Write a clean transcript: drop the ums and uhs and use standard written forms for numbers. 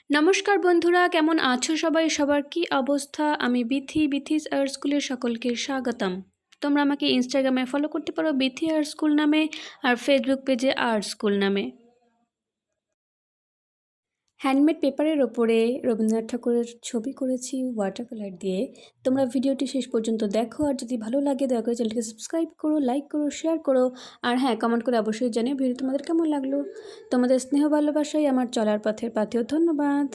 নমস্কার বন্ধুরা, কেমন আছো সবাই? সবার কি অবস্থা? আমি বিথিস আর্ট স্কুলের সকলকে স্বাগতম। তোমরা আমাকে ইনস্টাগ্রামে ফলো করতে পারো বিথি আর্ট স্কুল নামে, আর ফেসবুক পেজে আর্ট স্কুল নামে। হ্যান্ডমেড পেপারের ওপরে রবীন্দ্রনাথ ঠাকুরের ছবি করেছি ওয়াটারকালার দিয়ে। তোমরা ভিডিওটি শেষ পর্যন্ত দেখো, আর যদি ভালো লাগে দয়া করে চ্যানেলটিকে সাবস্ক্রাইব করো, লাইক করো, শেয়ার করো, আর হ্যাঁ, কমেন্ট করে অবশ্যই জানিও ভিডিও তোমাদের কেমন লাগলো। তোমাদের স্নেহ ভালোবাসাই আমার চলার পথের পাথেয়। ধন্যবাদ।